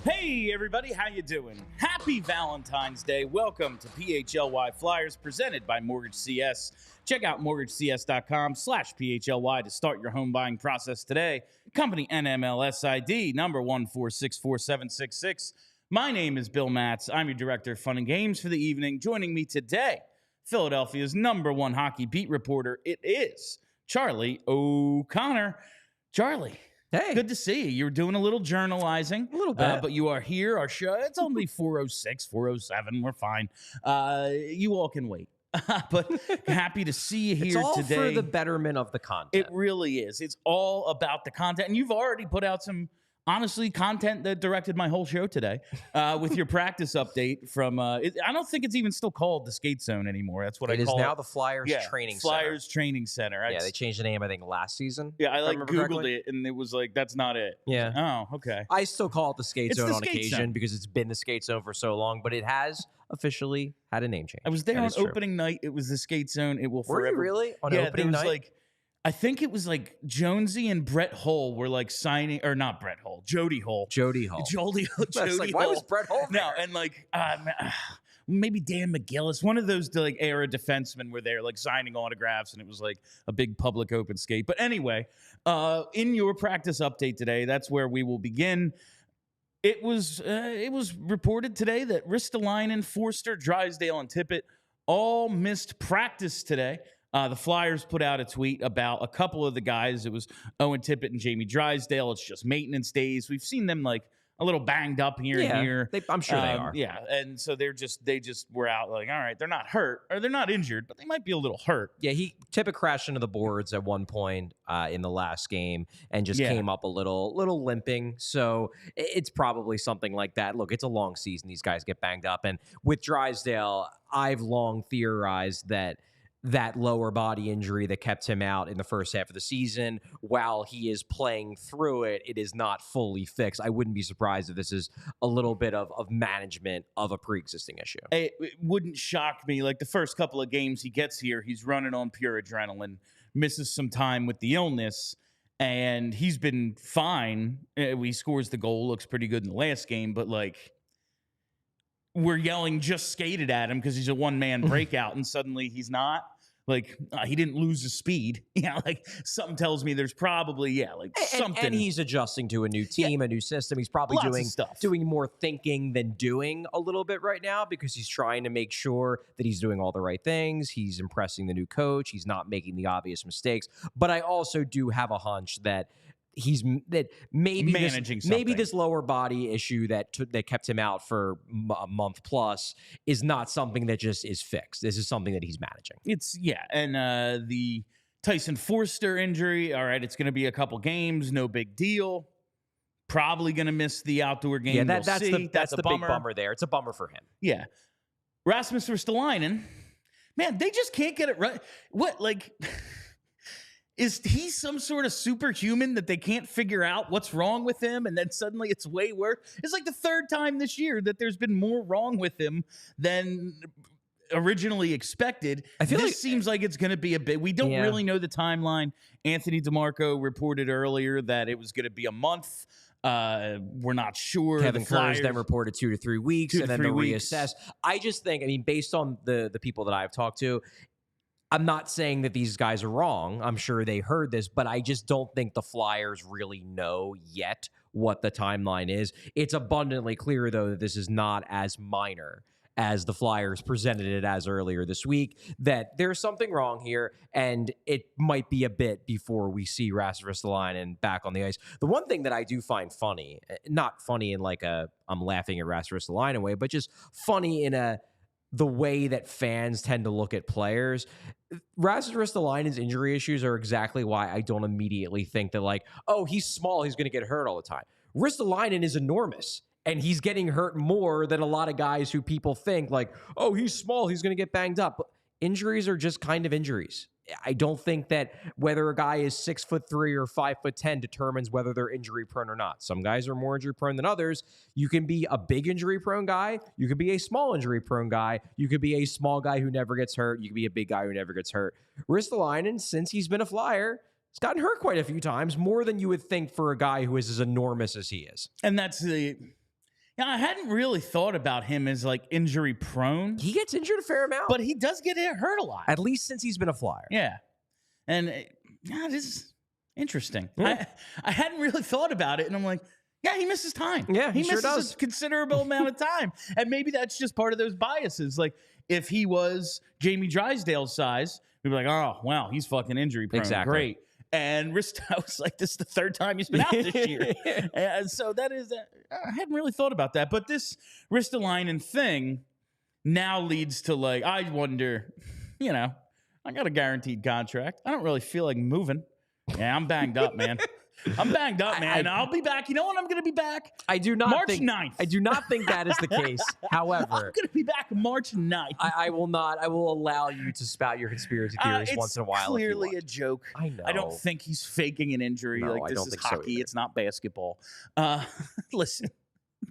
Hey everybody, how you doing? Happy Valentine's Day. Welcome to PHLY Flyers presented by Mortgage CS. Check out mortgagecs.com/PHLY to start your home buying process today. Company NMLSID number 1464766. My name is Bill Matz. I'm your director of fun and games for the evening. Joining me today, Philadelphia's #1 hockey beat reporter, it is Charlie O'Connor. Charlie. Hey. Good to see you. You're doing a little journalizing. A little bit. But you are here. Our show, it's only 4:06, 4:07. We're fine. You all can wait. But happy to see you here it's all today. for the betterment of the content. It really is. It's all about the content. And you've already put out some, honestly, content that directed my whole show today with your practice update from, I don't think it's even still called the Skate Zone anymore. That's what I call it. It is now the Flyers Training Center. Flyers Training Center. Yeah, they changed the name, I think, last season. Yeah, I Googled it, and it was like, that's not it. Yeah. Oh, okay. I still call it the Skate Zone on occasion Zone. because it's been the Skate Zone for so long, but it has officially had a name change. I was there on opening night. It was the Skate Zone. It will forever. Were you really? On opening night? I think it was like Jonesy and Brett Hull were like signing, or not Brett Hull, Jody Hull. Jody Hull. Jody Hull. Why was Brett Hull there? No, and like maybe Dan McGillis, one of those like era defensemen were there like signing autographs, and it was like a big public open skate. But anyway, in your practice update today, that's where we will begin. It was reported today that Ristolainen, Foerster, Drysdale, and Tippett all missed practice today. The Flyers put out a tweet about a couple of the guys. It was Owen Tippett and Jamie Drysdale. It's just maintenance days. We've seen them like a little banged up here and here. I'm sure they are. Yeah, and so they just were out like, all right, they're not hurt or they're not injured, but they might be a little hurt. Yeah, Tippett crashed into the boards at one point in the last game and just came up a little limping. So it's probably something like that. Look, it's a long season. These guys get banged up, and with Drysdale, I've long theorized that lower body injury that kept him out in the first half of the season, while he is playing through it, it is not fully fixed. I wouldn't be surprised if this is a little bit of management of a pre-existing issue. It wouldn't shock me. Like the first couple of games he gets here, he's running on pure adrenaline, misses some time with the illness, and he's been fine. He scores the goal, looks pretty good in the last game, but like we're yelling just skated at him because he's a one-man breakout, and suddenly he's not. Like, he didn't lose his speed. Yeah, like, something tells me there's probably, something. And he's adjusting to a new team, a new system. He's probably doing more thinking than doing a little bit right now because he's trying to make sure that he's doing all the right things. He's impressing the new coach. He's not making the obvious mistakes. But I also do have a hunch that maybe this lower body issue that kept him out for a month plus is not something that just is fixed. This is something that he's managing. And the Tyson Foerster injury, all right, it's going to be a couple games, no big deal. Probably going to miss the outdoor game. Yeah, that's the big bummer there. It's a bummer for him. Yeah. Rasmus Ristolainen, man, they just can't get it right. What, like... Is he some sort of superhuman that they can't figure out what's wrong with him, and then suddenly it's way worse? It's like the third time this year that there's been more wrong with him than originally expected. I feel this seems like it's going to be a bit. We don't really know the timeline. Anthony DeMarco reported earlier that it was going to be a month. We're not sure. Kevin Kurz then reported 2 to 3 weeks, and then they'll reassess. I just think, based on the people that I've talked to, I'm not saying that these guys are wrong. I'm sure they heard this, but I just don't think the Flyers really know yet what the timeline is. It's abundantly clear, though, that this is not as minor as the Flyers presented it as earlier this week, that there's something wrong here, and it might be a bit before we see Rasmus Ristolainen back on the ice. The one thing that I do find funny, not funny in like a I'm laughing at Rasmus Ristolainen way, but just funny in the way that fans tend to look at players. Rasmus Ristolainen's injury issues are exactly why I don't immediately think that like, oh, he's small, he's going to get hurt all the time. Ristolainen is enormous, and he's getting hurt more than a lot of guys who people think like, oh, he's small, he's going to get banged up. But injuries are just kind of injuries. I don't think that whether a guy is 6'3" or 5'10" determines whether they're injury prone or not. Some guys are more injury prone than others. You can be a big injury prone guy. You could be a small injury prone guy. You could be a small guy who never gets hurt. You could be a big guy who never gets hurt. Ristolainen, since he's been a Flyer, has gotten hurt quite a few times, more than you would think for a guy who is as enormous as he is. And that's the Yeah, I hadn't really thought about him as like injury prone. He gets injured a fair amount, but he does get hurt a lot. At least since he's been a Flyer. Yeah. And yeah, this is interesting. Yeah. I hadn't really thought about it, and I'm like, yeah, he misses time. Yeah, he sure misses does. a considerable amount of time. And maybe that's just part of those biases. Like, if he was Jamie Drysdale's size, we'd be like, oh, wow, he's fucking injury prone. Exactly. Great. And I was like, this is the third time he's been out this year. And so that is, I hadn't really thought about that. But this Ristolainen thing now leads to, like, I wonder, I got a guaranteed contract. I don't really feel like moving. Yeah, I'm banged up, man. I'm banged up, man. I'll be back. You know when I'm going to be back? I do not March think 9th. I do not think that is the case. However, I'm going to be back March 9th. I will not. I will allow you to spout your conspiracy theories once in a while. It's clearly a joke. I know. I don't think he's faking an injury. No, like, this is hockey. It's not basketball. Listen.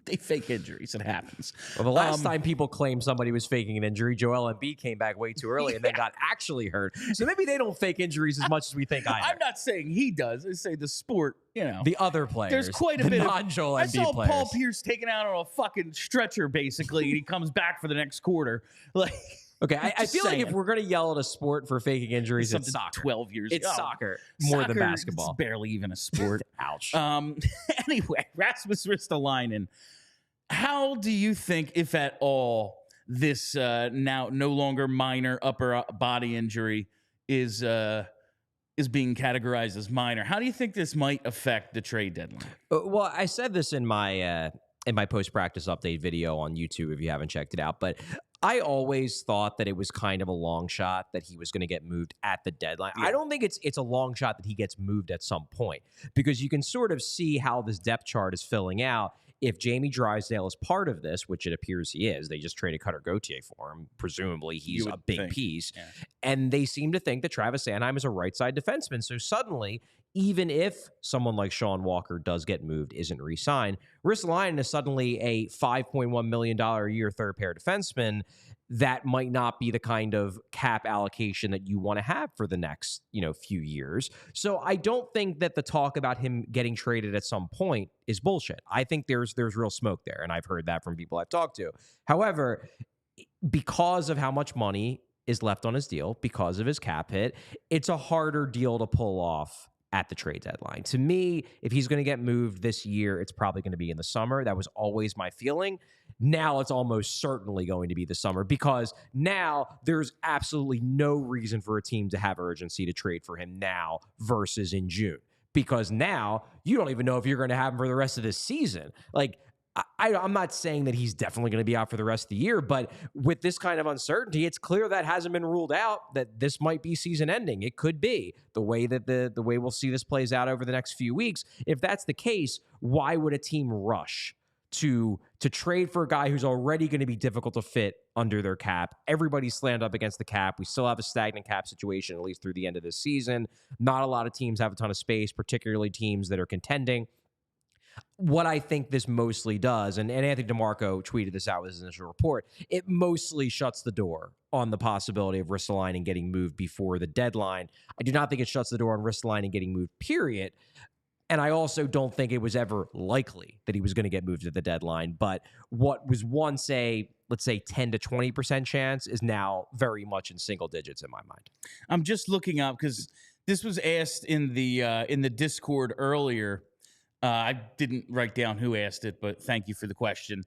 They fake injuries. It happens. Well, the last time people claimed somebody was faking an injury, Joel Embiid came back way too early and then got actually hurt. So maybe they don't fake injuries as much as we think either. I'm not saying he does. I say the sport, The other players. There's quite a bit of non-Joel Embiid I saw players. Paul Pierce taken out on a fucking stretcher, basically, and he comes back for the next quarter. Like, okay, I feel like if we're going to yell at a sport for faking injuries, it's soccer. 12 years ago. It's soccer more than basketball. It's barely even a sport. Ouch. Anyway, Rasmus Ristolainen. How do you think, if at all, this now no longer minor upper body injury is being categorized as minor? How do you think this might affect the trade deadline? Well, I said this in my post-practice update video on YouTube if you haven't checked it out, but I always thought that it was kind of a long shot that he was going to get moved at the deadline. Yeah. I don't think it's a long shot that he gets moved at some point, because you can sort of see how this depth chart is filling out. If Jamie Drysdale is part of this, which it appears he is, they just traded Cutter Gauthier for him. Presumably, he's a big piece. Yeah. And they seem to think that Travis Sanheim is a right-side defenseman. So suddenly, even if someone like Sean Walker does get moved, isn't re-signed, Ristolainen is suddenly a $5.1 million a year third-pair defenseman. That might not be the kind of cap allocation that you want to have for the next, few years. So I don't think that the talk about him getting traded at some point is bullshit. I think there's real smoke there, and I've heard that from people I've talked to. However, because of how much money is left on his deal, because of his cap hit, it's a harder deal to pull off at the trade deadline. To me, if he's going to get moved this year, it's probably going to be in the summer. That was always my feeling. Now it's almost certainly going to be the summer, because now there's absolutely no reason for a team to have urgency to trade for him now versus in June, because now you don't even know if you're going to have him for the rest of this season. Like, I'm not saying that he's definitely going to be out for the rest of the year, but with this kind of uncertainty, it's clear that hasn't been ruled out that this might be season ending. It could be the way that the way we'll see this plays out over the next few weeks. If that's the case, why would a team rush to trade for a guy who's already going to be difficult to fit under their cap? Everybody's slammed up against the cap. We still have a stagnant cap situation, at least through the end of this season. Not a lot of teams have a ton of space, particularly teams that are contending. What I think this mostly does, and Anthony DeMarco tweeted this out with his initial report, it mostly shuts the door on the possibility of Ristolainen getting moved before the deadline. I do not think it shuts the door on Ristolainen getting moved, period. And I also don't think it was ever likely that he was going to get moved at the deadline. But what was once let's say 10 to 20% chance is now very much in single digits in my mind. I'm just looking up because this was asked in the Discord earlier. I didn't write down who asked it, but thank you for the question.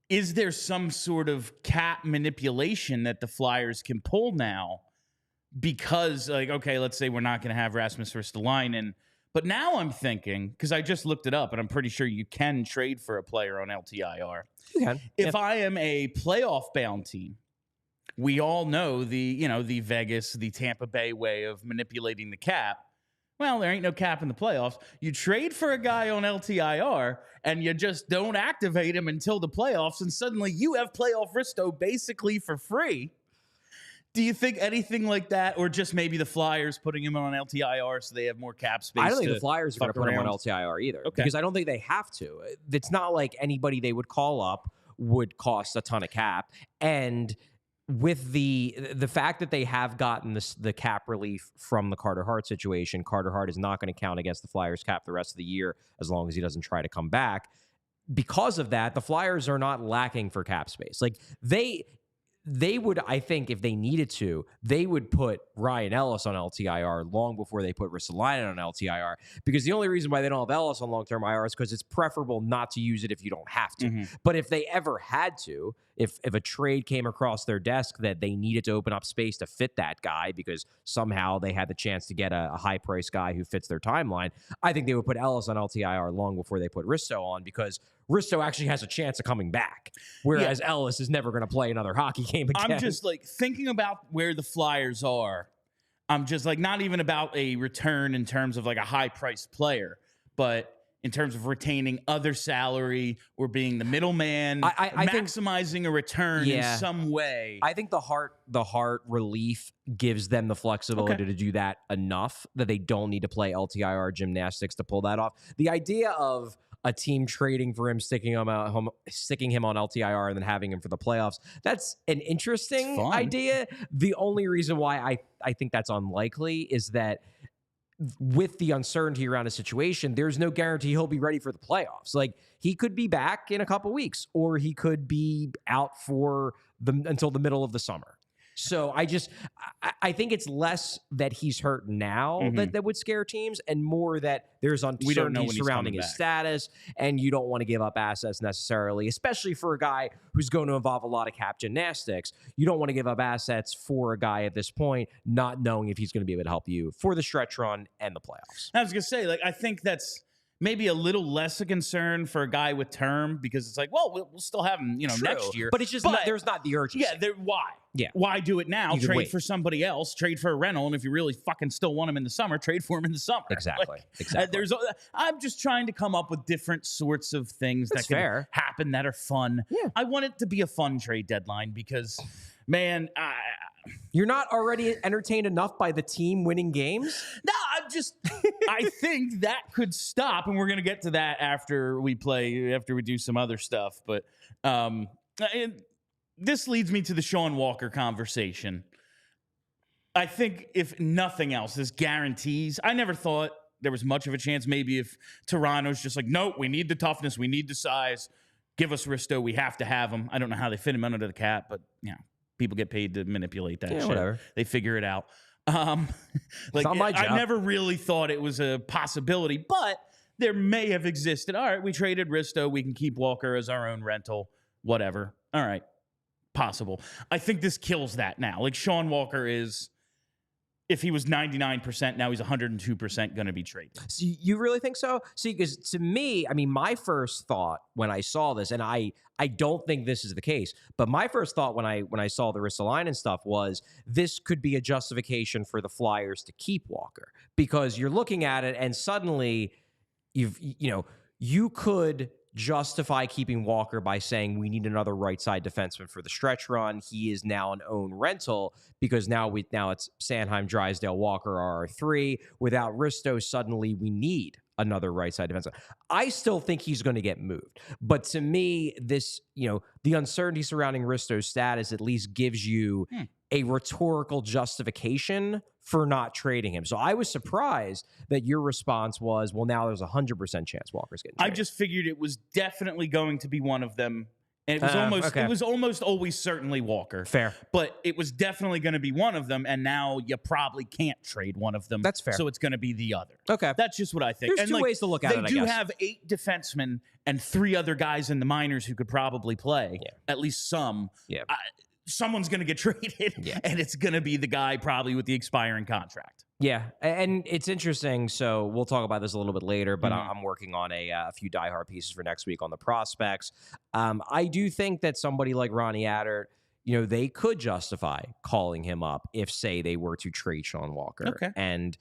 Is there some sort of cap manipulation that the Flyers can pull now? Because, like, okay, let's say we're not going to have Rasmus Ristolainen, but now I'm thinking, because I just looked it up, and I'm pretty sure you can trade for a player on LTIR. You can. If I am a playoff-bound team, we all know the Vegas, the Tampa Bay way of manipulating the cap. Well, there ain't no cap in the playoffs. You trade for a guy on LTIR, and you just don't activate him until the playoffs, and suddenly you have playoff Risto basically for free. Do you think anything like that, or just maybe the Flyers putting him on LTIR so they have more cap space? I don't think the Flyers are going to put him on LTIR either, because I don't think they have to. It's not like anybody they would call up would cost a ton of cap, and with the fact that they have gotten the cap relief from the Carter Hart situation, Carter Hart is not going to count against the Flyers cap the rest of the year as long as he doesn't try to come back. Because of that, the Flyers are not lacking for cap space. Like they would, I think, if they needed to, they would put Ryan Ellis on LTIR long before they put Ristolainen on LTIR, because the only reason why they don't have Ellis on long-term IR is because it's preferable not to use it if you don't have to. But if they ever had to, if a trade came across their desk that they needed to open up space to fit that guy because somehow they had the chance to get a high-priced guy who fits their timeline, I think they would put Ellis on LTIR long before they put Risto on, because Risto actually has a chance of coming back, whereas Ellis is never going to play another hockey game again. I'm just like thinking about where the Flyers are. I'm just like not even about a return in terms of like a high-priced player, but in terms of retaining other salary or being the middleman, I maximizing think, a return in some way. I think the Hart relief gives them the flexibility to do that enough that they don't need to play LTIR gymnastics to pull that off. The idea of a team trading for him, sticking him on LTIR, and then having him for the playoffs, that's an interesting idea. The only reason why I think that's unlikely is that with the uncertainty around his situation, there's no guarantee he'll be ready for the playoffs. Like, he could be back in a couple weeks, or he could be out for until the middle of the summer. So I think it's less that he's hurt now that would scare teams, and more that there's uncertainty surrounding his status, and you don't want to give up assets necessarily, especially for a guy who's going to involve a lot of cap gymnastics. You don't want to give up assets for a guy at this point, not knowing if he's going to be able to help you for the stretch run and the playoffs. I was going to say, like, I think that's maybe a little less a concern for a guy with term, because it's like, well, we'll still have him, next year. But it's just there's not the urgency. Yeah, why? Yeah. Why do it now? Trade for somebody else, trade for a rental, and if you really fucking still want him in the summer, trade for him in the summer. Exactly. I'm just trying to come up with different sorts of things that can happen that are fun. Yeah. I want it to be a fun trade deadline because, man, you're not already entertained enough by the team winning games? No, I think that could stop, and we're going to get to that after we do some other stuff. But this leads me to the Sean Walker conversation. I think if nothing else, this guarantees. I never thought there was much of a chance. Maybe if Toronto's just like, nope, we need the toughness, we need the size, give us Risto, we have to have him. I don't know how they fit him under the cap, but people get paid to manipulate that shit. Whatever. They figure it out. Like, I never really thought it was a possibility, but there may have existed. All right, we traded Risto, we can keep Walker as our own rental, whatever. All right, possible. I think this kills that now. Like, Sean Walker is, if he was 99%, now he's 102% going to be traded. So you really think so? See, because to me, I mean, my first thought when I saw this, and I don't think this is the case, but my first thought when I saw the Ristolainen stuff was this could be a justification for the Flyers to keep Walker, because you're looking at it and suddenly you could justify keeping Walker by saying we need another right side defenseman for the stretch run. He is now an own rental because now it's Sanheim, Drysdale, Walker are our three. Without Risto, suddenly we need another right side defenseman. I still think he's going to get moved, but to me, this the uncertainty surrounding Risto's status at least gives you a rhetorical justification for not trading him. So I was surprised that your response was, well, now there's a 100% chance Walker's getting traded. I just figured it was definitely going to be one of them. And it was almost always certainly Walker. Fair. But it was definitely going to be one of them, and now you probably can't trade one of them. That's fair. So it's going to be the other. Okay. That's just what I think. There's two ways to look at it, I guess. They do have 8 defensemen and 3 other guys in the minors who could probably play. Yeah. At least some. Yeah. Someone's going to get traded, and it's going to be the guy probably with the expiring contract. Yeah, and it's interesting. So we'll talk about this a little bit later, but I'm working on a few diehard pieces for next week on the prospects. I do think that somebody like Ronnie Attard, they could justify calling him up if, say, they were to trade Sean Walker. Okay. And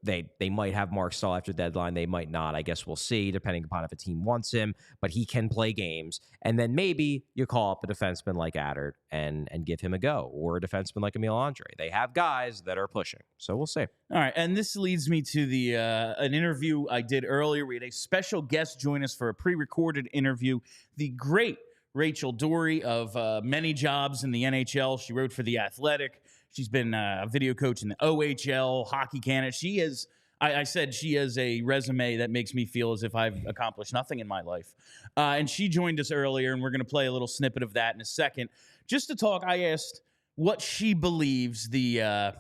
they might have Mark Stahl after deadline. They might not. I guess we'll see, depending upon if a team wants him. But he can play games. And then maybe you call up a defenseman like Attard and give him a go, or a defenseman like Emil Andre. They have guys that are pushing. So we'll see. All right. And this leads me to the an interview I did earlier. We had a special guest join us for a pre-recorded interview. The great Rachel Dory of many jobs in the NHL. She wrote for The Athletic. She's been a video coach in the OHL, Hockey Canada. She is, I said she has a resume that makes me feel as if I've accomplished nothing in my life. And she joined us earlier, and we're going to play a little snippet of that in a second. Just to talk, I asked what she believes the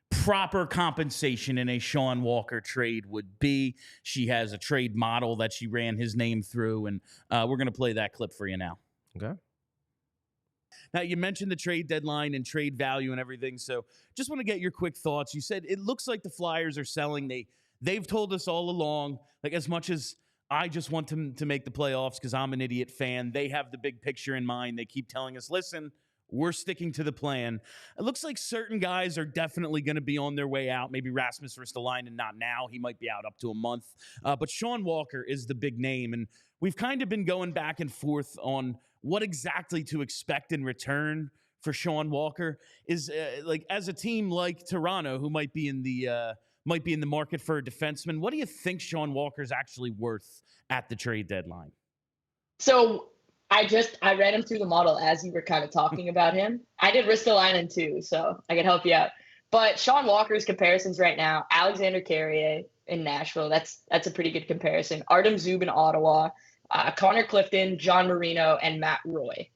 proper compensation in a Sean Walker trade would be. She has a trade model that she ran his name through, and we're going to play that clip for you now. Okay. Now, you mentioned the trade deadline and trade value and everything, so just want to get your quick thoughts. You said it looks like the Flyers are selling. They've told us all along, like, as much as I just want them to make the playoffs because I'm an idiot fan, they have the big picture in mind. They keep telling us, listen, we're sticking to the plan. It looks like certain guys are definitely going to be on their way out. Maybe Rasmus Ristolainen, not now. He might be out up to a month. But Sean Walker is the big name. And we've kind of been going back and forth on what exactly to expect in return for Sean Walker. Is like, as a team like Toronto, who might be in the market for a defenseman, what do you think Sean Walker's actually worth at the trade deadline? So I read him through the model as you were kind of talking about him. I did Ristolainen too, so I can help you out. But Sean Walker's comparisons right now: Alexander Carrier in Nashville, that's a pretty good comparison. Artem Zub in Ottawa, Connor Clifton, John Marino, and Matt Roy.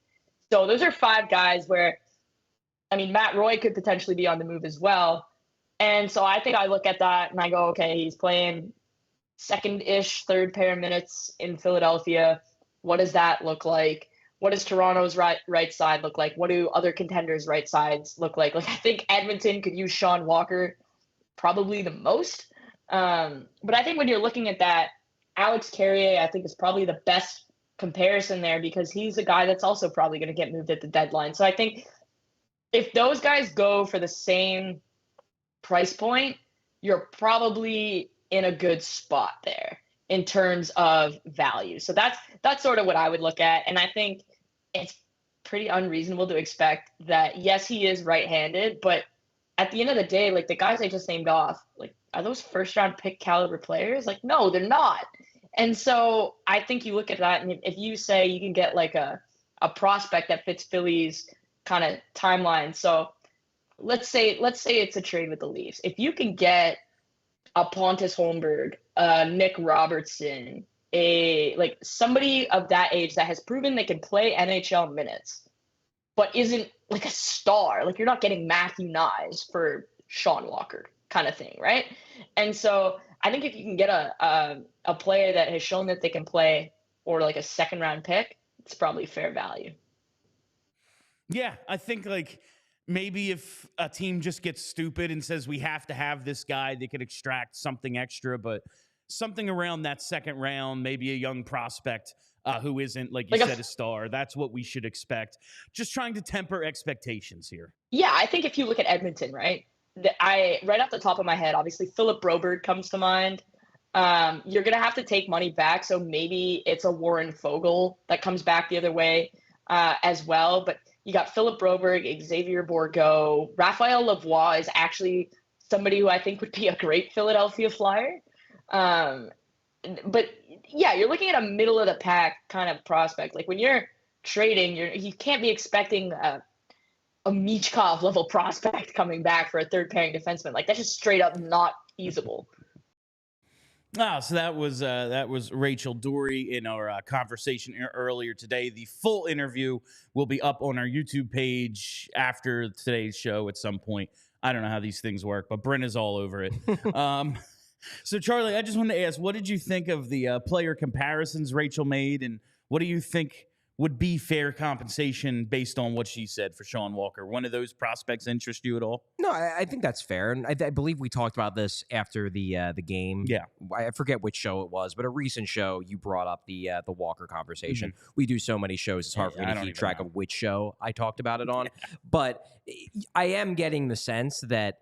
So those are 5 guys where, I mean, Matt Roy could potentially be on the move as well. And so I think I look at that and I go, okay, he's playing second-ish, third pair minutes in Philadelphia. What does that look like? What does Toronto's right side look like? What do other contenders' right sides look like? Like, I think Edmonton could use Sean Walker probably the most. But I think when you're looking at that, Alex Carrier, I think, is probably the best comparison there because he's a guy that's also probably going to get moved at the deadline. So I think if those guys go for the same price point, you're probably in a good spot there in terms of value. So that's sort of what I would look at. And I think it's pretty unreasonable to expect that, yes, he is right-handed, but at the end of the day, like, the guys I just named off, like, are those first-round pick caliber players? Like, no, they're not. And so I think you look at that, and if you say you can get like a prospect that fits Philly's kind of timeline. So let's say it's a trade with the Leafs. If you can get a Pontus Holmberg, Nick Robertson, somebody of that age that has proven they can play NHL minutes, but isn't like a star. Like, you're not getting Matthew Nyes for Sean Walker kind of thing, right? And so I think if you can get a player that has shown that they can play, or like a second round pick, it's probably fair value. Yeah, I think, like, maybe if a team just gets stupid and says we have to have this guy, they could extract something extra, but something around that second round, maybe a young prospect who isn't, like you said, a star. That's what we should expect. Just trying to temper expectations here. Yeah, I think if you look at Edmonton, right? Right off the top of my head, obviously Philip Broberg comes to mind. You're going to have to take money back, so maybe it's a Warren Fogle that comes back the other way as well. But you got Philip Broberg, Xavier Bourgault. Raphael Lavoie is actually somebody who I think would be a great Philadelphia Flyer. But yeah, you're looking at a middle of the pack kind of prospect. Like, when you're trading, you can't be expecting a Michkov level prospect coming back for a third pairing defenseman. Like, that's just straight up not feasible. So that was Rachel Dory in our conversation earlier today. The full interview will be up on our YouTube page after today's show at some point. I don't know how these things work, but Brent is all over it. So, Charlie, I just wanted to ask, what did you think of the player comparisons Rachel made, and what do you think would be fair compensation based on what she said for Sean Walker? One of those prospects interest you at all? No, I think that's fair, and I believe we talked about this after the game. Yeah, I forget which show it was, but a recent show you brought up the Walker conversation. Mm-hmm. We do so many shows; it's hard for me to keep track of which show I talked about it on. But I am getting the sense that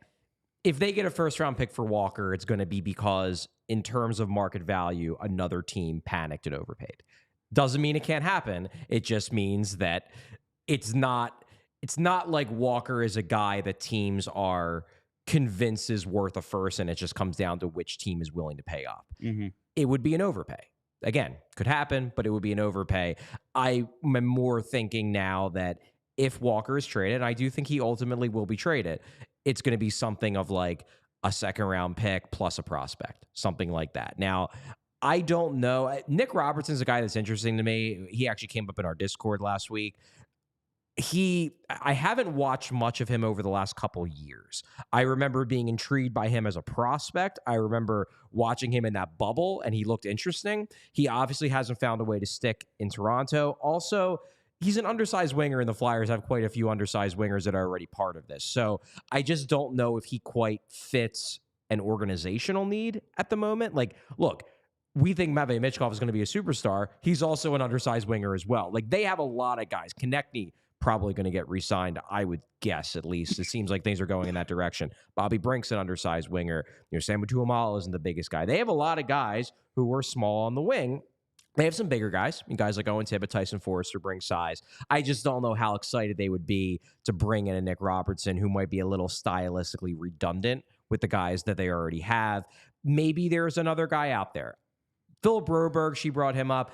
if they get a first-round pick for Walker, it's going to be because, in terms of market value, another team panicked and overpaid. Doesn't mean it can't happen. It just means that it's not like Walker is a guy that teams are convinced is worth a first, and it just comes down to which team is willing to pay up. Mm-hmm. It would be an overpay. Again, could happen, but it would be an overpay. I am more thinking now that if Walker is traded, and I do think he ultimately will be traded, it's going to be something of like a second-round pick plus a prospect, something like that. Now, I don't know. Nick Robertson's a guy that's interesting to me. He actually came up in our Discord last week. I haven't watched much of him over the last couple years. I remember being intrigued by him as a prospect. I remember watching him in that bubble, and he looked interesting. He obviously hasn't found a way to stick in Toronto. Also, he's an undersized winger, and the Flyers have quite a few undersized wingers that are already part of this. So I just don't know if he quite fits an organizational need at the moment. Like, look, we think Matvei Michkov is going to be a superstar. He's also an undersized winger as well. Like, they have a lot of guys. Konechny probably going to get re-signed, I would guess, at least. It seems like things are going in that direction. Bobby Brink's an undersized winger. Sam Tuamala isn't the biggest guy. They have a lot of guys who are small on the wing. They have some bigger guys. Guys like Owen Tippett, Tyson Foerster bring size. I just don't know how excited they would be to bring in a Nick Robertson who might be a little stylistically redundant with the guys that they already have. Maybe there's another guy out there. Philip Broberg, she brought him up.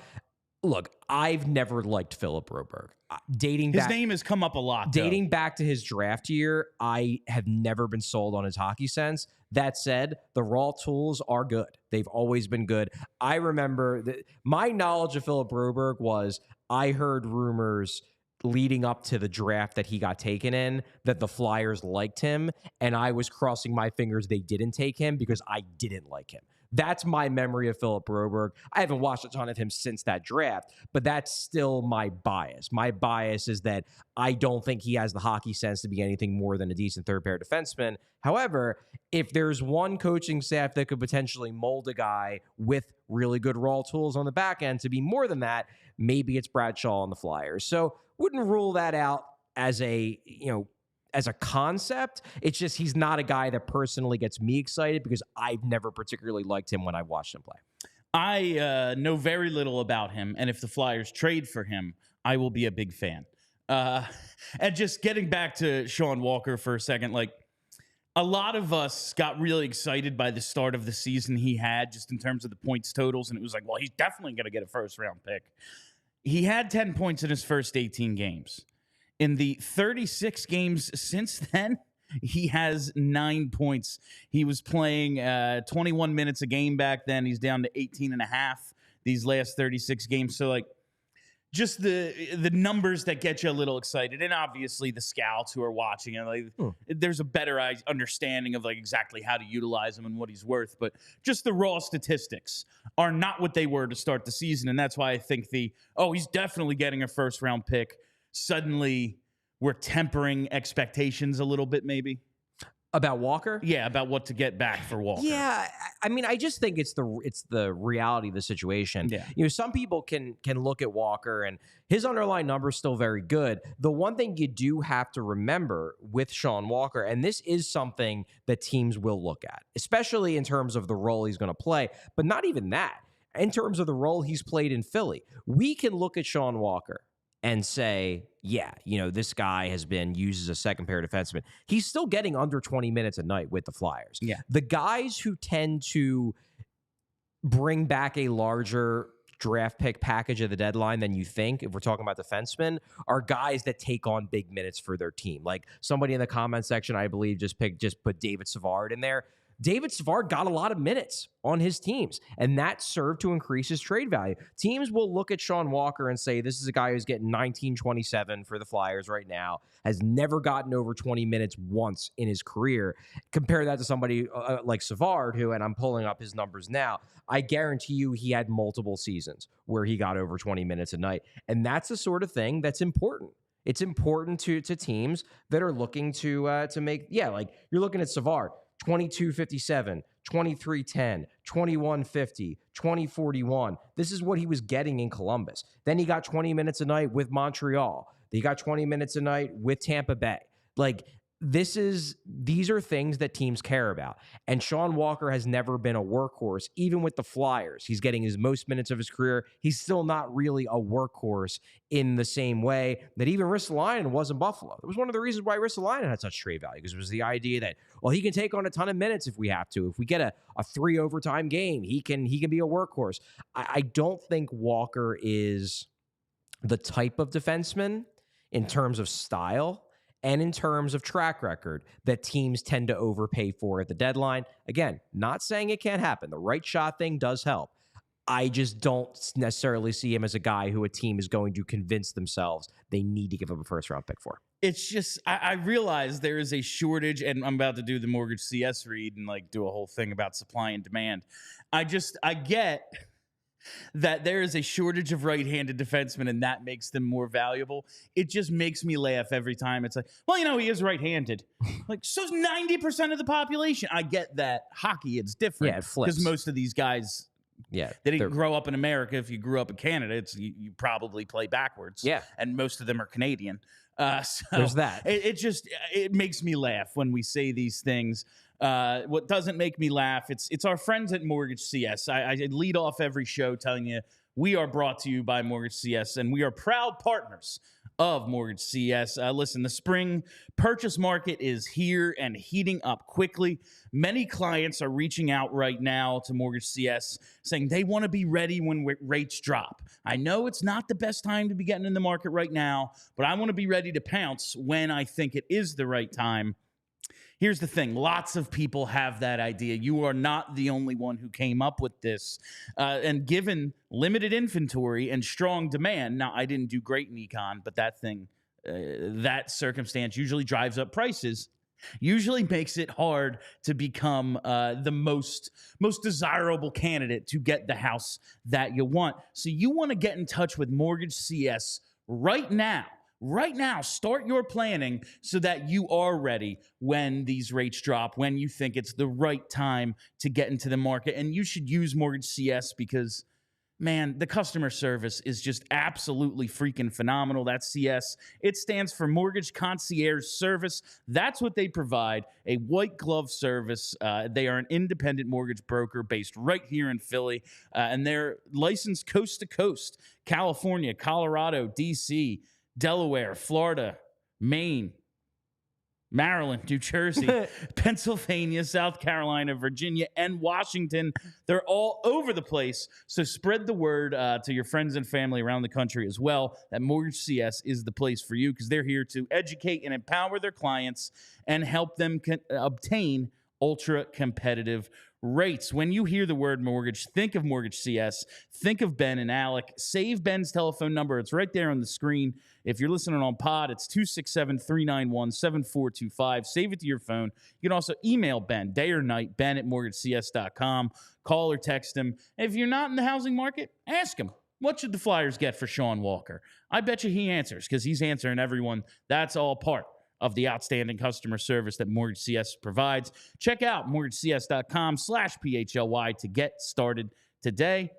Look, I've never liked Philip Broberg. His name has come up a lot. Dating back to his draft year, I have never been sold on his hockey sense. That said, the raw tools are good. They've always been good. I remember that my knowledge of Philip Broberg was I heard rumors leading up to the draft that he got taken in that the Flyers liked him, and I was crossing my fingers they didn't take him because I didn't like him. That's my memory of Philip Broberg. I haven't watched a ton of him since that draft, but that's still my bias. My bias is that I don't think he has the hockey sense to be anything more than a decent third-pair defenseman. However, if there's one coaching staff that could potentially mold a guy with really good raw tools on the back end to be more than that, maybe it's Bradshaw on the Flyers. So wouldn't rule that out as a concept. It's just he's not a guy that personally gets me excited because I've never particularly liked him when I watched him play. I know very little about him, and if the Flyers trade for him, I will be a big fan. And just getting back to Sean Walker for a second, like a lot of us got really excited by the start of the season he had just in terms of the points totals, and it was like, well, he's definitely going to get a first-round pick. He had 10 points in his first 18 games. In the 36 games since then, he has 9 points. He was playing 21 minutes a game back then. He's down to 18 and a half these last 36 games. So, like, just the numbers that get you a little excited. And obviously the scouts who are watching it, like, there's a better understanding of, like, exactly how to utilize him and what he's worth. But just the raw statistics are not what they were to start the season. And that's why I think he's definitely getting a first-round pick. Suddenly we're tempering expectations a little bit, maybe. About Walker? Yeah, about what to get back for Walker. Yeah, I mean, I just think it's the reality of the situation. Yeah. Some people can look at Walker and his underlying number is still very good. The one thing you do have to remember with Sean Walker, and this is something that teams will look at, especially in terms of the role he's going to play, but not even that. In terms of the role he's played in Philly, we can look at Sean Walker and say, yeah, this guy has been used as a second pair defenseman. He's still getting under 20 minutes a night with the Flyers. Yeah. The guys who tend to bring back a larger draft pick package at the deadline than you think, if we're talking about defensemen, are guys that take on big minutes for their team. Like somebody in the comment section, I believe, just put David Savard in there. David Savard got a lot of minutes on his teams, and that served to increase his trade value. Teams will look at Sean Walker and say, this is a guy who's getting 19-27 for the Flyers right now, has never gotten over 20 minutes once in his career. Compare that to somebody like Savard, who, and I'm pulling up his numbers now, I guarantee you he had multiple seasons where he got over 20 minutes a night. And that's the sort of thing that's important. It's important to teams that are looking to make, like you're looking at Savard, 22-57, 23-10, 21-50, 20-41. This is what he was getting in Columbus. Then he got 20 minutes a night with Montreal. He got 20 minutes a night with Tampa Bay. Like, these are things that teams care about. And Sean Walker has never been a workhorse, even with the Flyers. He's getting his most minutes of his career. He's still not really a workhorse in the same way that even Ristolainen was in Buffalo. It was one of the reasons why Ristolainen had such trade value, because it was the idea that, well, he can take on a ton of minutes if we have to. If we get a 3 overtime game, he can be a workhorse. I don't think Walker is the type of defenseman in terms of style and in terms of track record that teams tend to overpay for at the deadline. Again, not saying it can't happen. The right shot thing does help. I just don't necessarily see him as a guy who a team is going to convince themselves they need to give up a first-round pick for. It's just, I realize there is a shortage, and I'm about to do the Mortgage CS read and like do a whole thing about supply and demand. I get that there is a shortage of right-handed defensemen, and that makes them more valuable. It just makes me laugh every time. It's like, well, he is right-handed. Like, so's 90% of the population. I get that hockey, it's different. Yeah, it flips. Because most of these guys, they didn't grow up in America. If you grew up in Canada, you probably play backwards. Yeah. And most of them are Canadian. So there's that. It makes me laugh when we say these things. What doesn't make me laugh, it's our friends at Mortgage CS. I lead off every show telling you we are brought to you by Mortgage CS, and we are proud partners of Mortgage CS. Listen, the spring purchase market is here and heating up quickly. Many clients are reaching out right now to Mortgage CS saying they want to be ready when rates drop. I know it's not the best time to be getting in the market right now, but I want to be ready to pounce when I think it is the right time. Here's the thing. Lots of people have that idea. You are not the only one who came up with this. And given limited inventory and strong demand, now I didn't do great in econ, but that circumstance usually drives up prices, usually makes it hard to become the most desirable candidate to get the house that you want. So you want to get in touch with Mortgage CS right now. Right now, start your planning so that you are ready when these rates drop, when you think it's the right time to get into the market. And you should use Mortgage CS because, man, the customer service is just absolutely freaking phenomenal. That's CS. It stands for Mortgage Concierge Service. That's what they provide, a white glove service. They are an independent mortgage broker based right here in Philly, and they're licensed coast to coast, California, Colorado, D.C., Delaware, Florida, Maine, Maryland, New Jersey, Pennsylvania, South Carolina, Virginia, and Washington. They're all over the place. So spread the word to your friends and family around the country as well that Mortgage CS is the place for you, because they're here to educate and empower their clients and help them obtain ultra competitive rates. When you hear the word mortgage, think of Mortgage CS. Think of Ben and Alec. Save Ben's telephone number. It's right there on the screen. If you're listening on pod, it's 267-391-7425. Save it to your phone. You can also email Ben, day or night, ben@mortgagecs.com. Call or text him. If you're not in the housing market, ask him, what should the Flyers get for Sean Walker? I bet you he answers, because he's answering everyone. That's all part of the outstanding customer service that Mortgage CS provides. Check out mortgagecs.com/PHLY to get started today.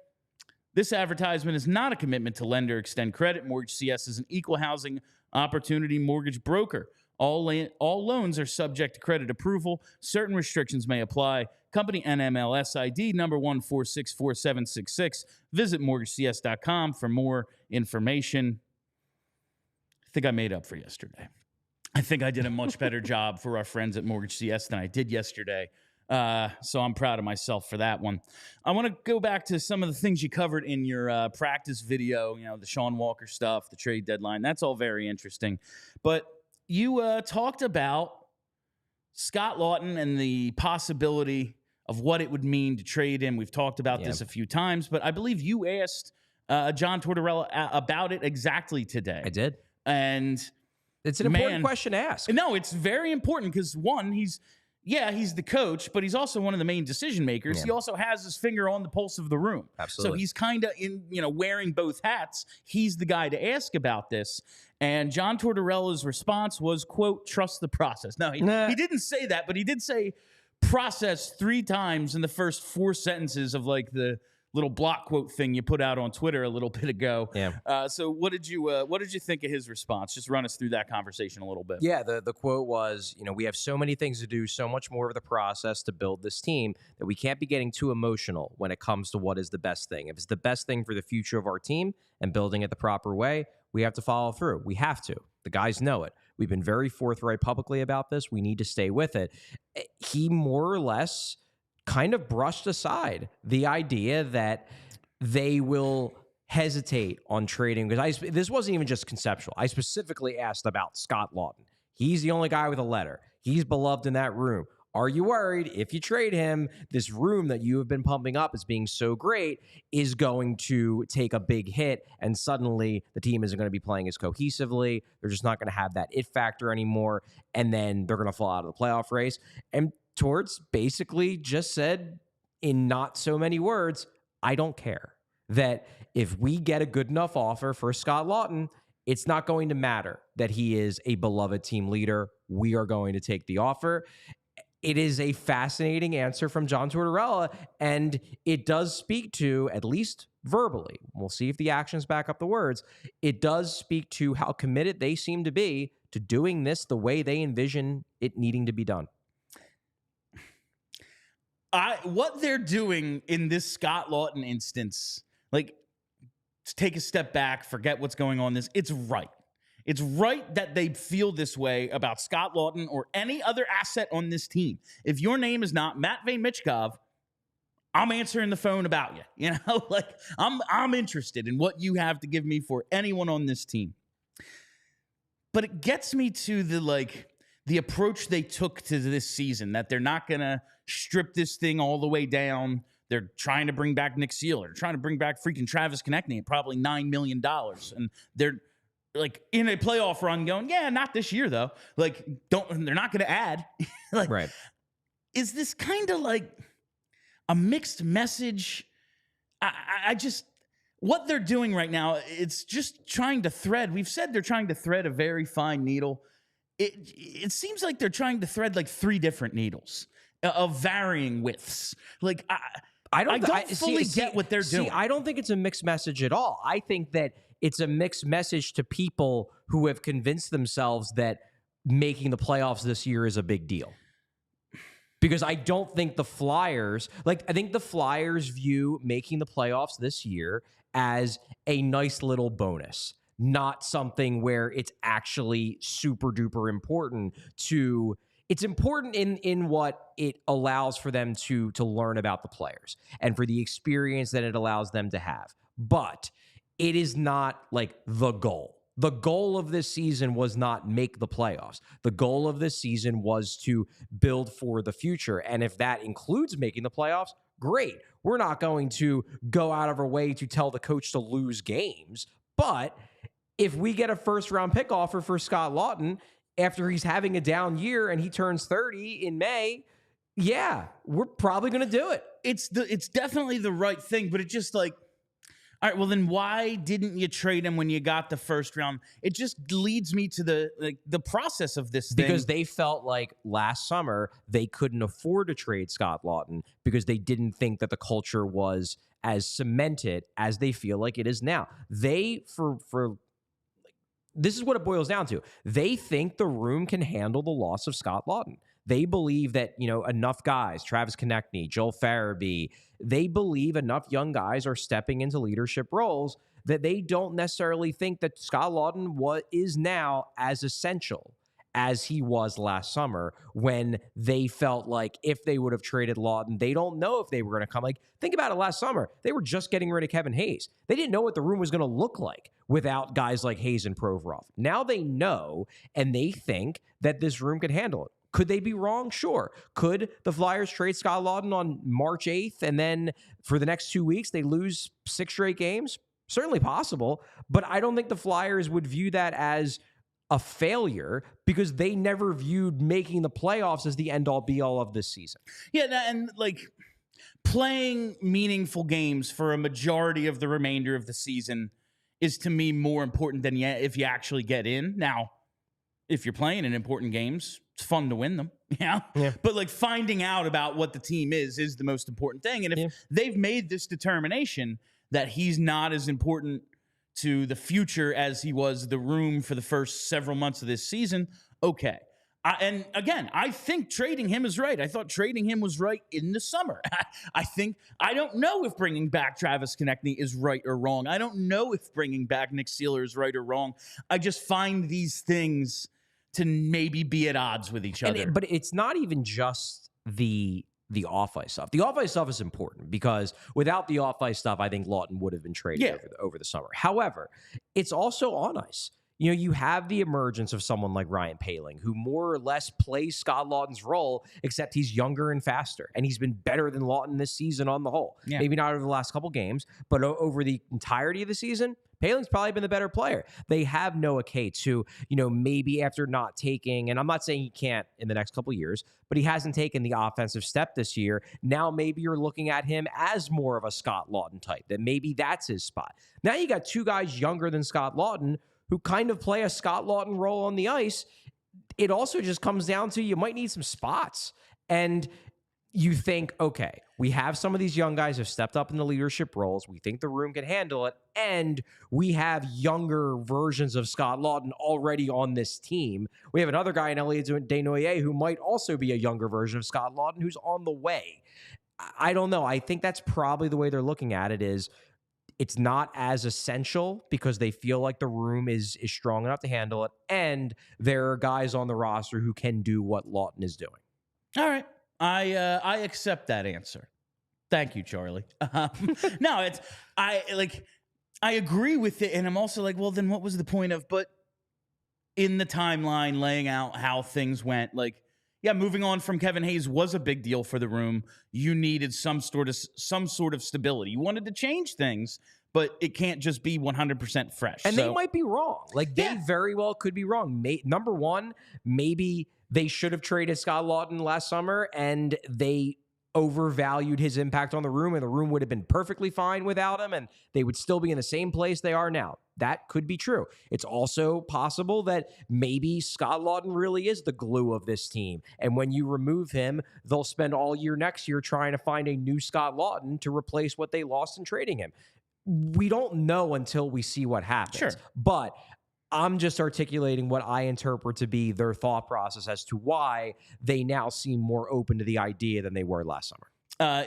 This advertisement is not a commitment to lend or extend credit. Mortgage CS is an equal housing opportunity mortgage broker. All loans are subject to credit approval. Certain restrictions may apply. Company NMLS ID number 1464766. Visit mortgagecs.com for more information. I think I made up for yesterday. I think I did a much better job for our friends at Mortgage CS than I did yesterday. So I'm proud of myself for that one. I want to go back to some of the things you covered in your practice video, the Sean Walker stuff, the trade deadline. That's all very interesting. But you talked about Scott Laughton and the possibility of what it would mean to trade him. We've talked about this a few times, but I believe you asked John Tortorella about it exactly today. I did. And it's an important question to ask. No, it's very important because, one, he's the coach, but he's also one of the main decision makers. Yeah. He also has his finger on the pulse of the room. Absolutely. So he's kind of wearing both hats. He's the guy to ask about this. And John Tortorella's response was, quote, trust the process. No, he didn't say that, but he did say process 3 times in the first 4 sentences of like the little block quote thing you put out on Twitter a little bit ago. Yeah. So what did you think of his response? Just run us through that conversation a little bit. Yeah, the quote was, we have so many things to do, so much more of the process to build this team that we can't be getting too emotional when it comes to what is the best thing. If it's the best thing for the future of our team and building it the proper way, we have to follow through. We have to. The guys know it. We've been very forthright publicly about this. We need to stay with it. He more or less kind of brushed aside the idea that they will hesitate on trading, because this wasn't even just conceptual. I specifically asked about Scott Laughton. He's the only guy with a letter. He's beloved in that room. Are you worried if you trade him, this room that you have been pumping up as being so great is going to take a big hit, and suddenly the team isn't going to be playing as cohesively? They're just not going to have that it factor anymore, and then they're going to fall out of the playoff race. And Torts basically just said, in not so many words, I don't care. That if we get a good enough offer for Scott Laughton, it's not going to matter that he is a beloved team leader. We are going to take the offer. It is a fascinating answer from John Tortorella, and it does speak to, at least verbally, we'll see if the actions back up the words, it does speak to how committed they seem to be to doing this the way they envision it needing to be done. What they're doing in this Scott Laughton instance, like, take a step back, forget what's going on. It's right. It's right that they feel this way about Scott Laughton or any other asset on this team. If your name is not Matvei Michkov, I'm answering the phone about you. Like, I'm interested in what you have to give me for anyone on this team. But it gets me to the approach they took to this season, that they're not going to strip this thing all the way down. They're trying to bring back Nick Seeler. They're trying to bring back freaking Travis Konechny at probably $9 million. And they're like in a playoff run going, yeah, not this year though. Like, they're not going to add. Like, right. Is this kind of like a mixed message? I just, what they're doing right now, it's just trying to thread. We've said they're trying to thread a very fine needle. It seems like they're trying to thread like 3 different needles of varying widths. Like, I don't fully get what they're doing. I don't think it's a mixed message at all. I think that it's a mixed message to people who have convinced themselves that making the playoffs this year is a big deal. Because I don't think the Flyers, I think the Flyers view making the playoffs this year as a nice little bonus, not something where it's actually super duper important to. It's important in what it allows for them to learn about the players and for the experience that it allows them to have. But it is not like the goal. The goal of this season was not make the playoffs. The goal of this season was to build for the future. And if that includes making the playoffs, great. We're not going to go out of our way to tell the coach to lose games. But if we get a first-round pick offer for Scott Laughton after he's having a down year and he turns 30 in May, yeah, we're probably going to do it. It's definitely the right thing, but it just like, all right, well then why didn't you trade him when you got the first round? It just leads me to the process of this thing. Because they felt like last summer they couldn't afford to trade Scott Laughton because they didn't think that the culture was as cemented as they feel like it is now. This is what it boils down to. They think the room can handle the loss of Scott Laughton. They believe that, enough guys, Travis Konechny, Joel Farabee, they believe enough young guys are stepping into leadership roles that they don't necessarily think that Scott Laughton is now as essential as he was last summer, when they felt like if they would have traded Laughton, they don't know if they were going to come. Like, think about it last summer. They were just getting rid of Kevin Hayes. They didn't know what the room was going to look like without guys like Hayes and Provorov. Now they know, and they think that this room could handle it. Could they be wrong? Sure. Could the Flyers trade Scott Laughton on March 8th, and then for the next 2 weeks they lose 6 straight games? Certainly possible, but I don't think the Flyers would view that as a failure because they never viewed making the playoffs as the end-all be-all of this season. Yeah, and playing meaningful games for a majority of the remainder of the season is to me more important than if you actually get in. Now, if you're playing in important games, it's fun to win them. Yeah. But like finding out about what the team is the most important thing. And if they've made this determination that he's not as important to the future as he was the room for the first several months of this season, okay. And again, I think trading him is right. I thought trading him was right in the summer. I don't know if bringing back Travis Konechny is right or wrong. I don't know if bringing back Nick Seeler is right or wrong. I just find these things to maybe be at odds with each other. But it's not even just the off-ice stuff. The off-ice stuff is important because without the off-ice stuff, I think Laughton would have been traded over the summer. However, it's also on ice. You know, you have the emergence of someone like Ryan Poehling, who more or less plays Scott Laughton's role, except he's younger and faster. And he's been better than Laughton this season on the whole. Yeah. Maybe not over the last couple games, but over the entirety of the season, Poehling's probably been the better player. They have Noah Cates, who, you know, maybe after not taking, and I'm not saying he can't in the next couple years, but he hasn't taken the offensive step this year. Now maybe you're looking at him as more of a Scott Laughton type, that maybe that's his spot. Now you got two guys younger than Scott Laughton who kind of play a Scott Laughton role on the ice. It also just comes down to you might need some spots. And you think, okay, we have some of these young guys who have stepped up in the leadership roles. We think the room can handle it. And we have younger versions of Scott Laughton already on this team. We have another guy in Elliot Desnoyers who might also be a younger version of Scott Laughton who's on the way. I don't know. I think that's probably the way they're looking at it is, it's not as essential because they feel like the room is strong enough to handle it. And there are guys on the roster who can do what Laughton is doing. All right. I accept that answer. Thank you, Charlie. No, I agree with it. And I'm also like, well, then what was the point of, but in the timeline laying out how things went, like, yeah, moving on from Kevin Hayes was a big deal for the room. You needed some sort of stability. You wanted to change things, but it can't just be 100% fresh. And they might be wrong. Like, they very well could be wrong. Number one, maybe they should have traded Scott Laughton last summer, and they overvalued his impact on the room, and the room would have been perfectly fine without him, and they would still be in the same place they are now. That could be true. It's also possible that maybe Scott Laughton really is the glue of this team. And when you remove him, they'll spend all year next year trying to find a new Scott Laughton to replace what they lost in trading him. We don't know until we see what happens. Sure. But I'm just articulating what I interpret to be their thought process as to why they now seem more open to the idea than they were last summer.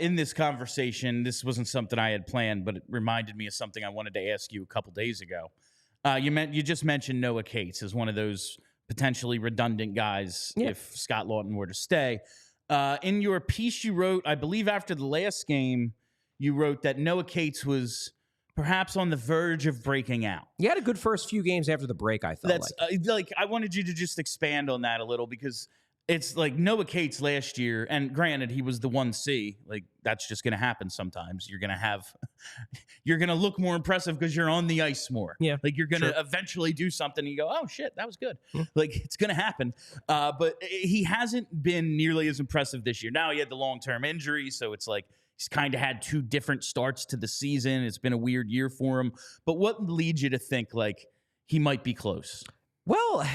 In this conversation, this wasn't something I had planned, but it reminded me of something I wanted to ask you a couple days ago. You just mentioned Noah Cates as one of those potentially redundant guys if Scott Laughton were to stay. In your piece you wrote, I believe after the last game, you wrote that Noah Cates was perhaps on the verge of breaking out. He had a good first few games after the break, I felt like. I wanted you to just expand on that a little because it's like Noah Cates last year, and granted, he was the 1C. Like, that's just going to happen sometimes. You're going to look more impressive because you're on the ice more. Yeah. Like, you're going to eventually do something and you go, oh, shit, that was good. Yeah. Like, it's going to happen. But he hasn't been nearly as impressive this year. Now he had the long-term injury, so it's like he's kind of had two different starts to the season. It's been a weird year for him. But what leads you to think, like, he might be close? Well,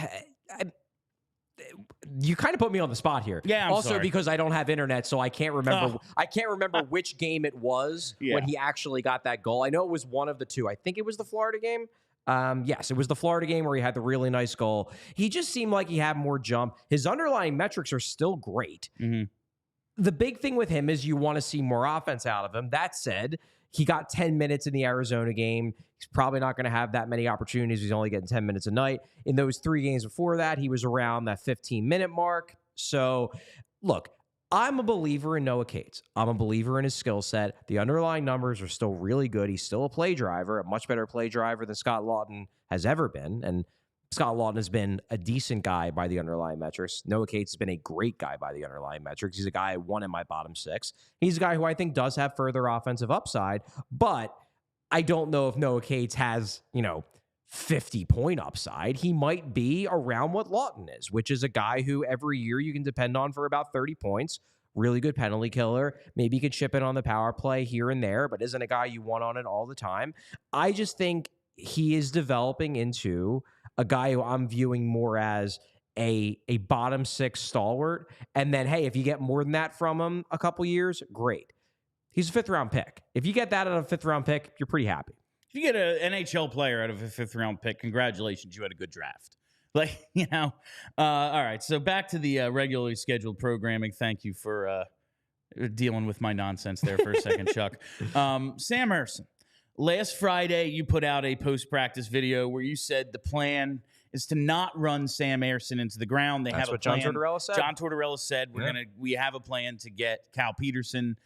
you kind of put me on the spot here. Yeah, I'm also sorry. Because I don't have internet, so I can't remember. I can't remember which game it was when he actually got that goal. I know it was one of the two. I think it was the Florida game. Yes, it was the Florida game where he had the really nice goal. He just seemed like he had more jump. His underlying metrics are still great. Mm-hmm. The big thing with him is you want to see more offense out of him. That said, he got 10 minutes in the Arizona game. He's probably not going to have that many opportunities. He's only getting 10 minutes a night. In those 3 games before that, he was around that 15-minute mark. So, look, I'm a believer in Noah Cates. I'm a believer in his skill set. The underlying numbers are still really good. He's still a play driver, a much better play driver than Scott Laughton has ever been. And Scott Laughton has been a decent guy by the underlying metrics. Noah Cates has been a great guy by the underlying metrics. He's a guy I want in my bottom 6. He's a guy who I think does have further offensive upside, but I don't know if Noah Cates has, 50-point upside. He might be around what Laughton is, which is a guy who every year you can depend on for about 30 points. Really good penalty killer. Maybe you could chip in on the power play here and there, but isn't a guy you want on it all the time. I just think he is developing into a guy who I'm viewing more as a bottom 6 stalwart. And then, hey, if you get more than that from him a couple years, great. He's a 5th-round pick. If you get that out of a 5th-round pick, you're pretty happy. If you get an NHL player out of a 5th-round pick, congratulations, you had a good draft. Like, all right, so back to the regularly scheduled programming. Thank you for dealing with my nonsense there for a second, Chuck. Sam Ersson, last Friday you put out a post-practice video where you said the plan is to not run Sam Ersson into the ground. That's what John Tortorella said. John Tortorella said we have a plan to get Cal Peterson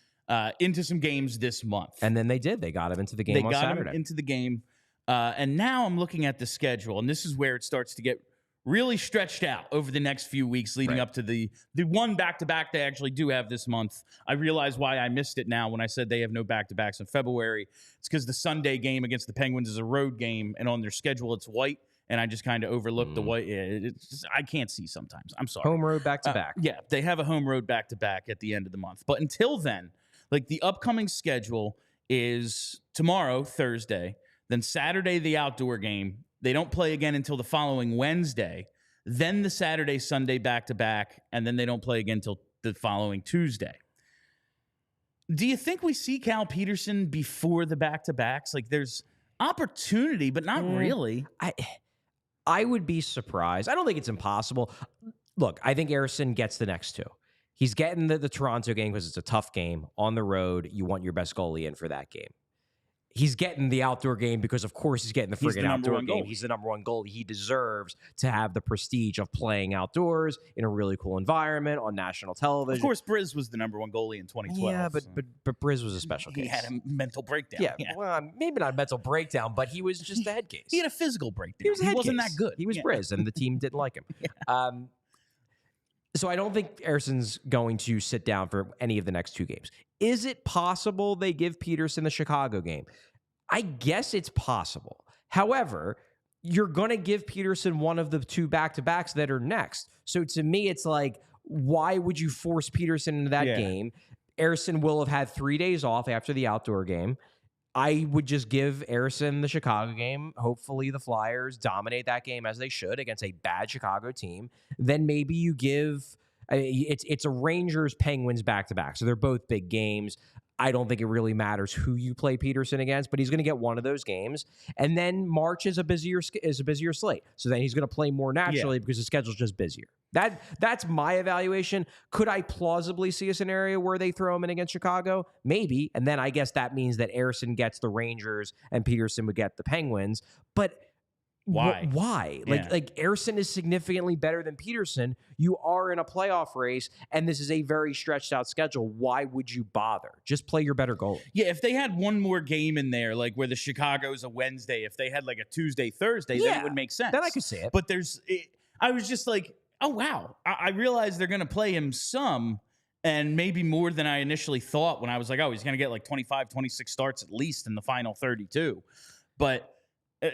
into some games this month. And then they did. They got him into the game on Saturday. They got him into the game. And now I'm looking at the schedule, and this is where it starts to get really stretched out over the next few weeks leading up to the one back-to-back they actually do have this month. I realize why I missed it now when I said they have no back-to-backs in February. It's because the Sunday game against the Penguins is a road game, and on their schedule it's white, and I just kind of overlooked the white. It's just, I can't see sometimes. I'm sorry. Home road back-to-back. Yeah, they have a home road back-to-back at the end of the month. But until then, like the upcoming schedule is tomorrow, Thursday, then Saturday, the outdoor game. They don't play again until the following Wednesday, then the Saturday, Sunday back-to-back, and then they don't play again until the following Tuesday. Do you think we see Cal Peterson before the back-to-backs? Like, there's opportunity, but not really. I would be surprised. I don't think it's impossible. Look, I think Ersson gets the next 2. He's getting the Toronto game because it's a tough game. On the road, you want your best goalie in for that game. He's getting the outdoor game because, of course, he's getting the friggin' outdoor game. He's the number 1 goalie. He deserves to have the prestige of playing outdoors in a really cool environment on national television. Of course, Briz was the number 1 goalie in 2012. Yeah, but Briz was a special case. He had a mental breakdown. Yeah, well, maybe not a mental breakdown, but he was just a head case. He had a physical breakdown. He wasn't that good. He was Briz, and the team didn't like him. So I don't think Ersson's going to sit down for any of the next 2 games. Is it possible they give Peterson the Chicago game? I guess it's possible. However, you're going to give Peterson one of the 2 back-to-backs that are next. So to me, it's like, why would you force Peterson into that game? Ersson will have had 3 days off after the outdoor game. I would just give Ersson the Chicago game. Hopefully the Flyers dominate that game as they should against a bad Chicago team. Then maybe you give it's a Rangers-Penguins back-to-back. So they're both big games. I don't think it really matters who you play Peterson against, but he's going to get one of those games. And then March is a busier slate. So then he's going to play more naturally because the schedule's just busier. That's my evaluation. Could I plausibly see a scenario where they throw him in against Chicago? Maybe. And then I guess that means that Ersson gets the Rangers and Peterson would get the Penguins. But why? Why? Like Ersson is significantly better than Peterson. You are in a playoff race, and this is a very stretched out schedule. Why would you bother? Just play your better goalie. Yeah, if they had one more game in there, like where the Chicago's a Wednesday, if they had like a Tuesday, Thursday, then it would make sense. Then I could see it. But I was just like, oh, wow. I realized they're going to play him some, and maybe more than I initially thought when I was like, oh, he's going to get like 25, 26 starts at least in the final 32. But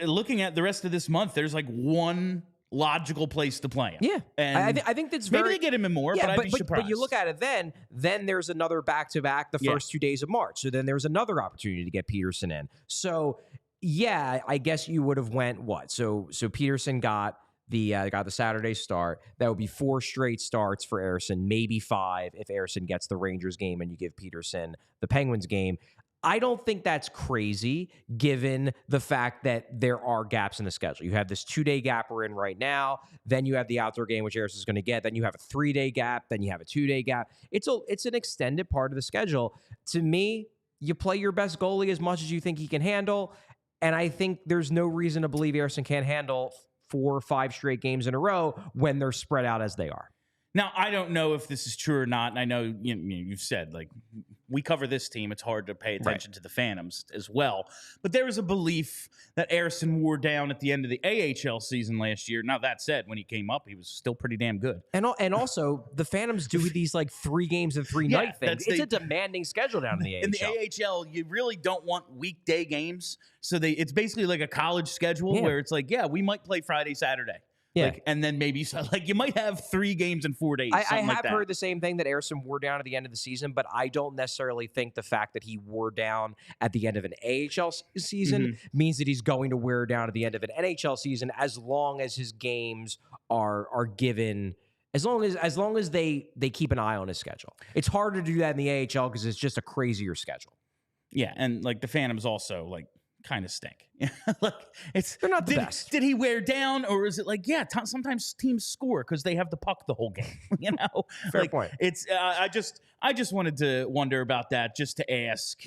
looking at the rest of this month, there's like one logical place to play him. Yeah. And I think that's maybe they get him in more, but I'd be surprised. But you look at it then there's another back-to-back the first 2 days of March. So then there's another opportunity to get Peterson in. So, yeah, I guess you would have went what? So Peterson got the Saturday start. That would be 4 straight starts for Ersson, maybe 5 if Ersson gets the Rangers game and you give Peterson the Penguins game. I don't think that's crazy given the fact that there are gaps in the schedule. You have this 2-day gap we're in right now. Then you have the outdoor game, which Ersson's going to get. Then you have a 3-day gap. Then you have a 2-day gap. It's an extended part of the schedule. To me, you play your best goalie as much as you think he can handle. And I think there's no reason to believe Ersson can't handle 4 or 5 straight games in a row when they're spread out as they are. Now, I don't know if this is true or not, and I know you've said, like, we cover this team. It's hard to pay attention to the Phantoms as well. But there was a belief that Ersson wore down at the end of the AHL season last year. Now, that said, when he came up, he was still pretty damn good. And also, the Phantoms do these, like, 3 games and 3 night things. It's a demanding schedule down in the AHL. In the AHL, you really don't want weekday games. So it's basically like a college schedule where it's like, we might play Friday, Saturday. Yeah. Like, and then maybe like you might have 3 games in 4 days. I have like that. heard the same thing, that Ersson wore down at the end of the season, but I don't necessarily think the fact that he wore down at the end of an AHL season means that he's going to wear down at the end of an NHL season, as long as his games are given, as long as they keep an eye on his schedule. It's hard to do that in the AHL because it's just a crazier schedule. Yeah, and like the Phantoms also like kind of stink. Like they're not the best. Did he wear down, or is it like sometimes teams score because they have the puck the whole game? You know, Fair point. It's I just wanted to wonder about that, just to ask.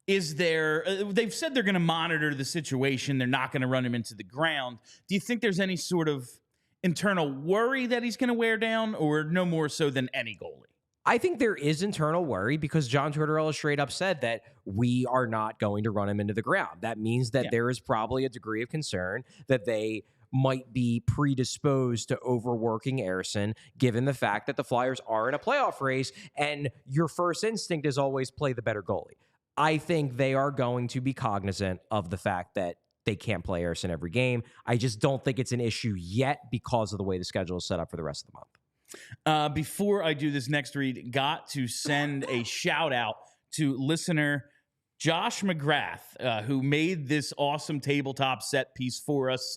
Is there? They've said they're going to monitor the situation. They're not going to run him into the ground. Do you think there's any sort of internal worry that he's going to wear down, or no more so than any goalie? I think there is internal worry because John Tortorella straight up said that we are not going to run him into the ground. That means that there is probably a degree of concern that they might be predisposed to overworking Ersson, given the fact that the Flyers are in a playoff race and your first instinct is always play the better goalie. I think they are going to be cognizant of the fact that they can't play Ersson every game. I just don't think it's an issue yet because of the way the schedule is set up for the rest of the month. Before I do this next read, got to send a shout out to listener Josh McGrath, who made this awesome tabletop set piece for us.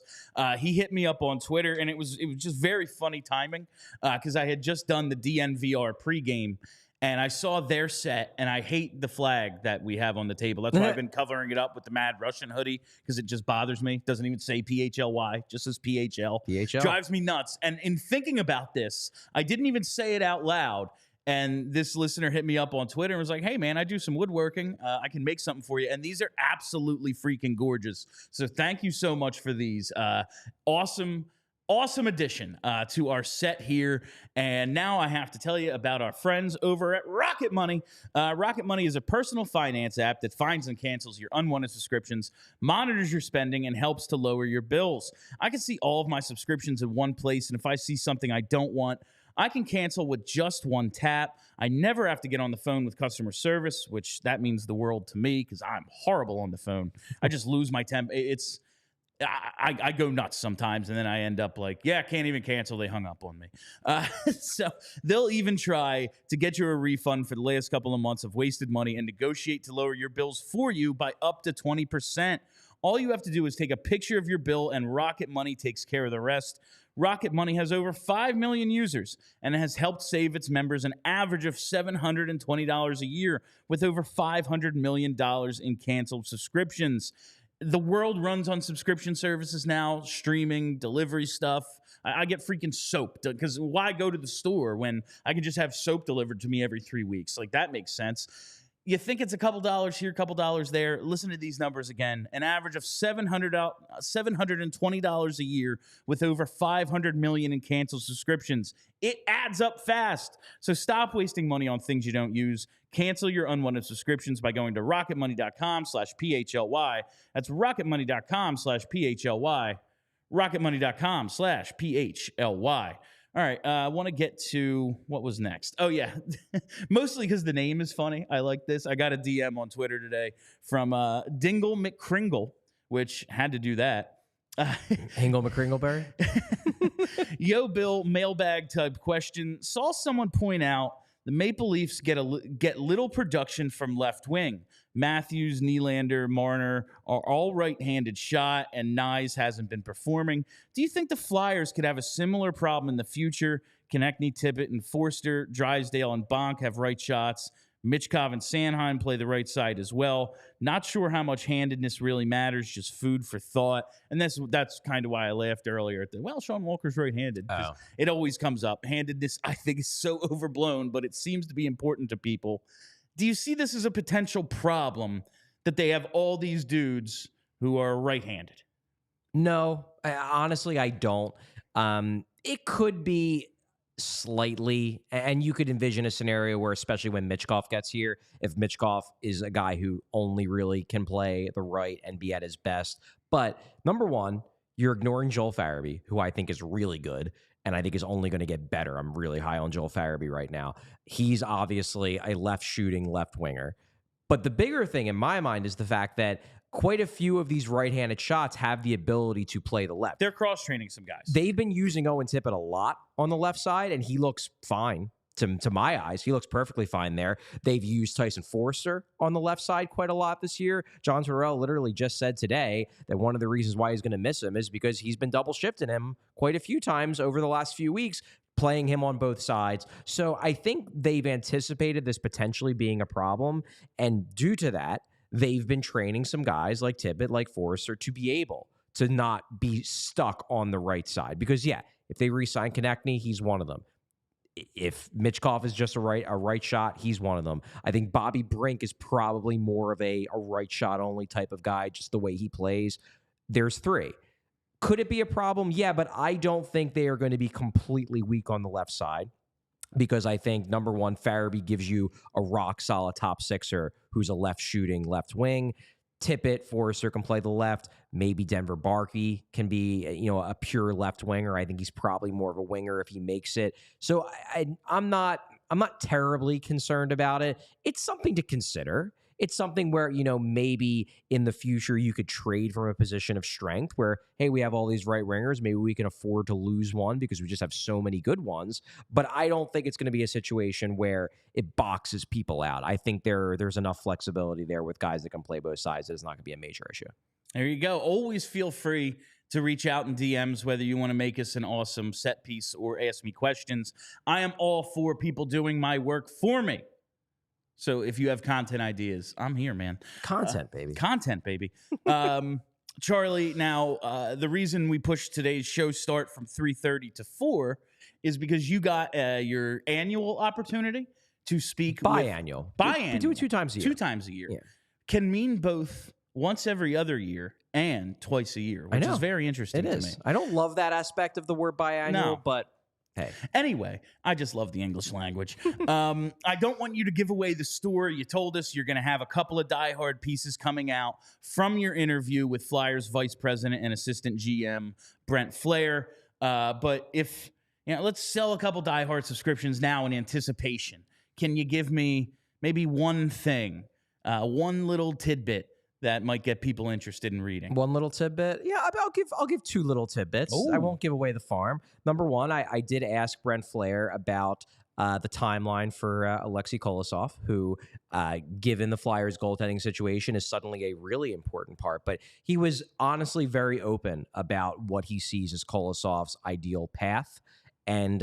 He hit me up on Twitter, and it was just very funny timing because I had just done the DNVR pregame, and I saw their set, and I hate the flag that we have on the table. That's why I've been covering it up with the Mad Russian hoodie, because it just bothers me. Doesn't even say PHLY, just says PHL. PHL. Drives me nuts. And in thinking about this, I didn't even say it out loud. And this listener hit me up on Twitter and was like, hey, man, I do some woodworking. I can make something for you. And these are absolutely freaking gorgeous. So thank you so much for these. Awesome addition to our set here. And now I have to tell you about our friends over at Rocket Money. Rocket Money is a personal finance app that finds and cancels your unwanted subscriptions, monitors your spending, and helps to lower your bills. I can see all of my subscriptions in one place, and if I see something I don't want, I can cancel with just one tap. I never have to get on the phone with customer service, which that means the world to me because I'm horrible on the phone. I just lose my temper. I go nuts sometimes, and then I end up like, I can't even cancel. They hung up on me. So they'll even try to get you a refund for the last couple of months of wasted money and negotiate to lower your bills for you by up to 20%. All you have to do is take a picture of your bill, and Rocket Money takes care of the rest. Rocket Money has over 5 million users and has helped save its members an average of $720 a year with over $500 million in canceled subscriptions. The world runs on subscription services now, streaming, delivery stuff. I get freaking soap because why go to the store when I can just have soap delivered to me every 3 weeks? Like, that makes sense. You think it's a couple dollars here, a couple dollars there. Listen to these numbers again. An average of $720 a year with over $500 million in canceled subscriptions. It adds up fast. So stop wasting money on things you don't use. Cancel your unwanted subscriptions by going to rocketmoney.com/PHLY. That's rocketmoney.com/PHLY. rocketmoney.com/PHLY. All right, I want to get to what was next. Oh, yeah. Mostly because the name is funny. I like this. I got a DM on Twitter today from Dingle McCringle, which had to do that. Hingle McCringleberry? Yo, Bill, mailbag type question. Saw someone point out the Maple Leafs get little production from left wing. Matthews, Nylander, Marner are all right-handed shot, and Nyes hasn't been performing. Do you think the Flyers could have a similar problem in the future? Konechny, Tippett, and Foerster, Drysdale, and Bonk have right shots. Michkov and Sanheim play the right side as well. Not sure how much handedness really matters, just food for thought. And that's kind of why I laughed earlier at Sean Walker's right-handed. It always comes up. Handedness, I think, is so overblown, but it seems to be important to people. Do you see this as a potential problem that they have all these dudes who are right-handed? No, honestly, I don't. It could be slightly, and you could envision a scenario where, especially when Michkov gets here, if Michkov is a guy who only really can play the right and be at his best. But number one, you're ignoring Joel Farabee, who I think is really good, and I think is only going to get better. I'm really high on Joel Farabee right now. He's obviously a left-shooting left winger. But the bigger thing in my mind is the fact that quite a few of these right-handed shots have the ability to play the left. They're cross-training some guys. They've been using Owen Tippett a lot on the left side, and he looks fine. To my eyes, he looks perfectly fine there. They've used Tyson Foerster on the left side quite a lot this year. John Tortorella literally just said today that one of the reasons why he's going to miss him is because he's been double shifting him quite a few times over the last few weeks, playing him on both sides. So I think they've anticipated this potentially being a problem, and due to that, they've been training some guys like Tippett, like Foerster, to be able to not be stuck on the right side. Because, yeah, if they re-sign Konechny, he's one of them. If Michkov is just a right shot, he's one of them. I think Bobby Brink is probably more of a right shot only type of guy, just the way he plays. There's 3. Could it be a problem? Yeah, but I don't think they are going to be completely weak on the left side, because I think, number one, Farabee gives you a rock-solid top sixer who's a left-shooting left wing. Tippett, Foerster can play the left. Maybe Denver Barkey can be, a pure left winger. I think he's probably more of a winger if he makes it. So I'm not terribly concerned about it. It's something to consider. It's something where, maybe in the future you could trade from a position of strength where, hey, we have all these right wingers. Maybe we can afford to lose one because we just have so many good ones. But I don't think it's going to be a situation where it boxes people out. I think there's enough flexibility there with guys that can play both sides that it's not going to be a major issue. There you go. Always feel free to reach out in DMs, whether you want to make us an awesome set piece or ask me questions. I am all for people doing my work for me. So if you have content ideas, I'm here, man. Content, baby. Content, baby. Charlie, now, the reason we pushed today's show start from 3:30 to 4 is because you got your annual opportunity to speak. Biannual. We do it 2 times a year. 2 times a year. Yeah. Can mean both once every other year and twice a year, which is very interesting to me. I don't love that aspect of the word biannual, but hey. Anyway, I just love the English language. I don't want you to give away the story. You told us you're going to have a couple of diehard pieces coming out from your interview with Flyers Vice President and Assistant GM Brent Flahr. But if, let's sell a couple diehard subscriptions now in anticipation. Can you give me maybe one thing, one little tidbit that might get people interested in reading? One little tidbit? Yeah, I'll give 2 little tidbits. Ooh. I won't give away the farm. Number one, I did ask Brent Flahr about the timeline for Alexei Kolosov, who, given the Flyers' goaltending situation, is suddenly a really important part. But he was honestly very open about what he sees as Kolosov's ideal path. And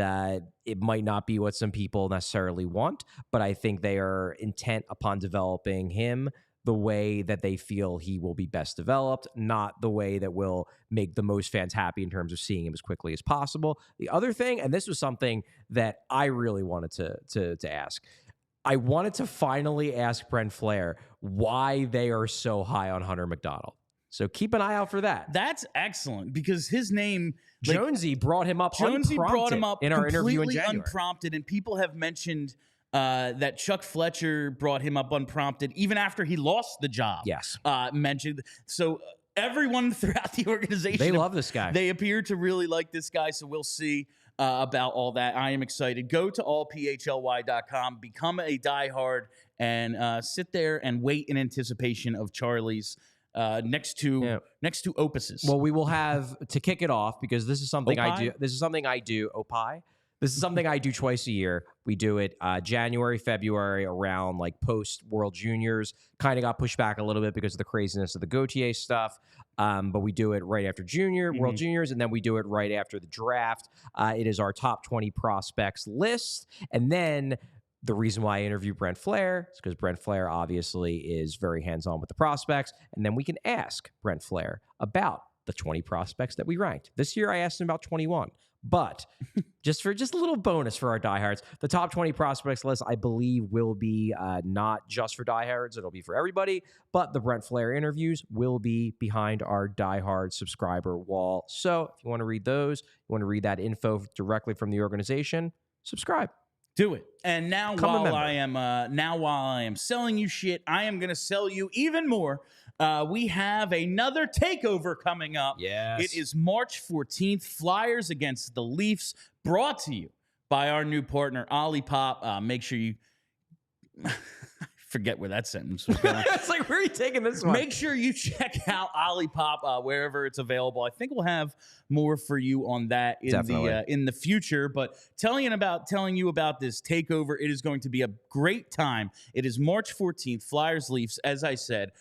it might not be what some people necessarily want, but I think they are intent upon developing him the way that they feel he will be best developed, not the way that will make the most fans happy in terms of seeing him as quickly as possible. The other thing, and this was something that I really wanted to ask, I wanted to finally ask Brent Flahr why they are so high on Hunter McDonald. So keep an eye out for that. That's excellent because his name, Jonesy brought him up in our interview in January. Unprompted, and people have mentioned that Chuck Fletcher brought him up unprompted even after he lost the job. Yes. Mentioned. So everyone throughout the organization, they love this guy. They appear to really like this guy. So we'll see about all that. I am excited. Go to allphly.com, become a diehard, and sit there and wait in anticipation of Charlie's next two opuses. Well, we will have to kick it off because this is something I do. This is something I do. This is something I do twice a year. We do it January, February, around like post World Juniors. Kind of got pushed back a little bit because of the craziness of the Gauthier stuff. But we do it right after World Juniors, and then we do it right after the draft. It is our top 20 prospects list. And then the reason why I interview Brent Flahr is because Brent Flahr obviously is very hands-on with the prospects. And then we can ask Brent Flahr about the 20 prospects that we ranked. This year I asked him about 21. But just a little bonus for our diehards, the top 20 prospects list, I believe, will be not just for diehards. It'll be for everybody. But the Brent Flahr interviews will be behind our diehard subscriber wall. So if you want to read those, you want to read that info directly from the organization, subscribe. Do it. And now while I am selling you shit, I am going to sell you even more. We have another takeover coming up. Yes. It is March 14th, Flyers against the Leafs, brought to you by our new partner, Olipop. Make sure you... I forget where that sentence was going. It's like, where are you taking this one? Make sure you check out Olipop wherever it's available. I think we'll have more for you on that in the future. But telling you about this takeover, it is going to be a great time. It is March 14th, Flyers Leafs. As I said,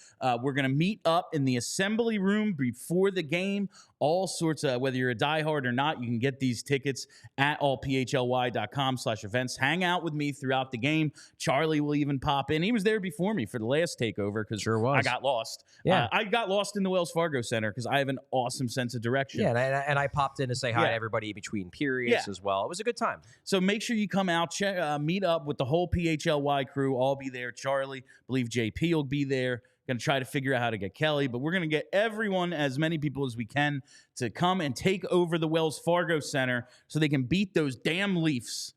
we're going to meet up in the assembly room before the game. All sorts of, whether you're a diehard or not, you can get these tickets at allphly.com/events. Hang out with me throughout the game. Charlie will even pop in. He was there before me for the last takeover because I got lost. Yeah, I got lost in the Wells Fargo Center because I have an awesome sense of direction. Yeah, and I popped in to say hi to everybody between periods as well. It was a good time. So make sure you come out, meet up with the whole PHLY crew. I'll be there. Charlie, I believe JP will be there. Going to try to figure out how to get Kelly, but we're going to get everyone, as many people as we can, to come and take over the Wells Fargo Center so they can beat those damn Leafs.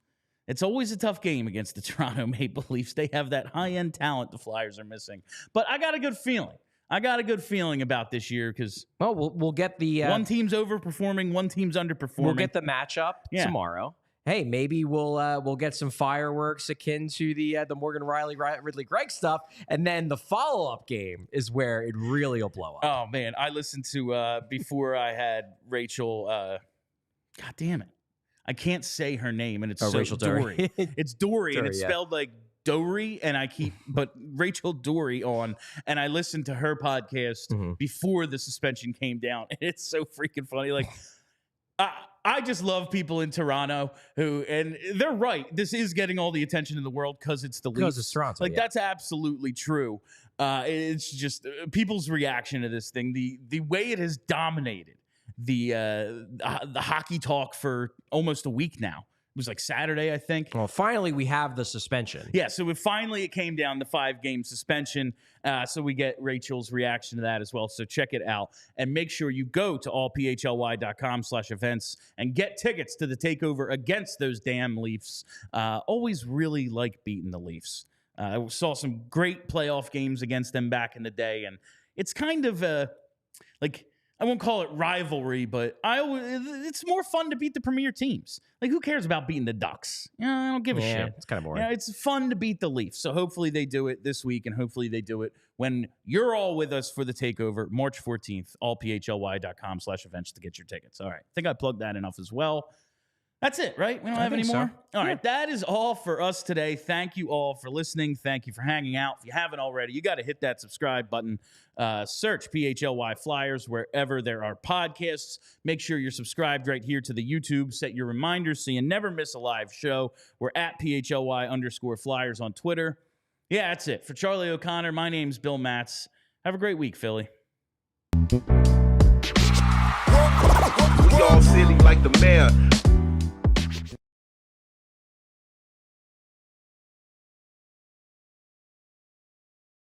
It's always a tough game against the Toronto Maple Leafs. They have that high-end talent the Flyers are missing. But I got a good feeling. About this year because we'll get the one team's overperforming, one team's underperforming. We'll get the matchup tomorrow. Hey, maybe we'll get some fireworks akin to the Morgan Ridley Gregg stuff, and then the follow-up game is where it really will blow up. Oh man, I listened to before I had Rachel. God damn it, I can't say her name, and it's Rachel Dory. It's Dory, and it's yeah. spelled like Dory, and I keep Rachel Dory on, and I listened to her podcast before the suspension came down. And it's so freaking funny, like. I just love people in Toronto and they're right. This is getting all the attention in the world because it's the Leafs. Because it's Toronto. That's absolutely true. It's just people's reaction to this thing, the way it has dominated the hockey talk for almost a week now. It was like Saturday, I think. Well, finally, we have the suspension. Yeah, so it came down to 5-game suspension. So we get Rachel's reaction to that as well. So check it out. And make sure you go to allphly.com/events and get tickets to the takeover against those damn Leafs. Always really like beating the Leafs. I saw some great playoff games against them back in the day. And it's kind of I won't call it rivalry, but it's more fun to beat the premier teams. Like, who cares about beating the Ducks? I don't give a shit. It's kind of boring. It's fun to beat the Leafs. So hopefully they do it this week, and hopefully they do it when you're all with us for the takeover, March 14th, allphly.com/events to get your tickets. All right. I think I plugged that enough as well. That's it, right? We don't have any more? All right. That is all for us today. Thank you all for listening. Thank you for hanging out. If you haven't already, you got to hit that subscribe button. Search PHLY Flyers wherever there are podcasts. Make sure you're subscribed right here to the YouTube. Set your reminders so you never miss a live show. We're at PHLY_Flyers on Twitter. Yeah, that's it. For Charlie O'Connor, my name's Bill Matz. Have a great week, Philly. We all silly like the mayor.